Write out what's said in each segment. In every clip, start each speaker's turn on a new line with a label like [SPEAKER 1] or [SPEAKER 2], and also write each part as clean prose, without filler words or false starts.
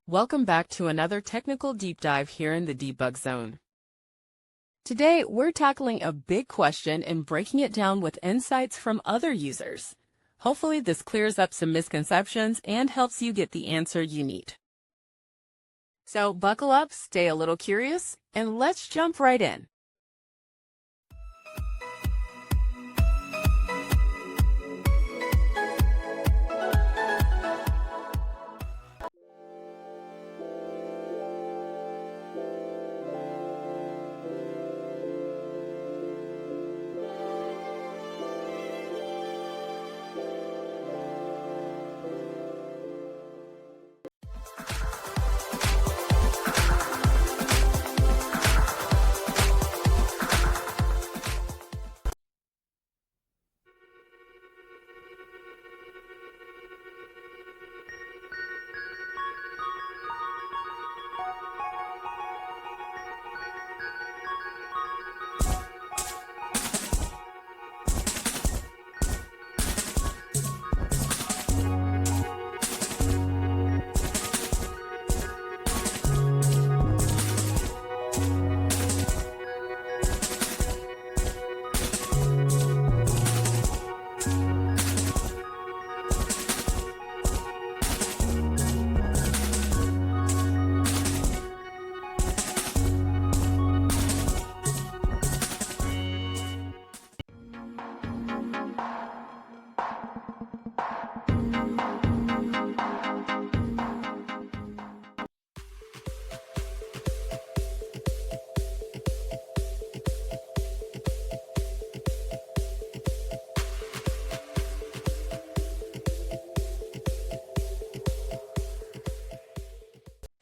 [SPEAKER 1] Welcome back to another technical deep dive here in the Debug Zone. Today, we're tackling a big question and breaking it down with insights from other users. Hopefully, this clears up some misconceptions and helps you get the answer you need. So buckle up, stay a little curious, and let's jump right in.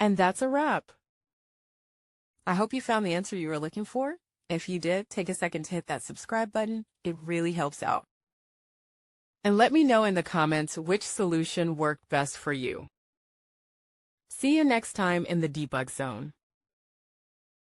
[SPEAKER 1] And that's a wrap. I hope you found the answer you were looking for. If you did, take a second to hit that subscribe button. It really helps out. And let me know in the comments which solution worked best for you. See you next time in the Debug Zone.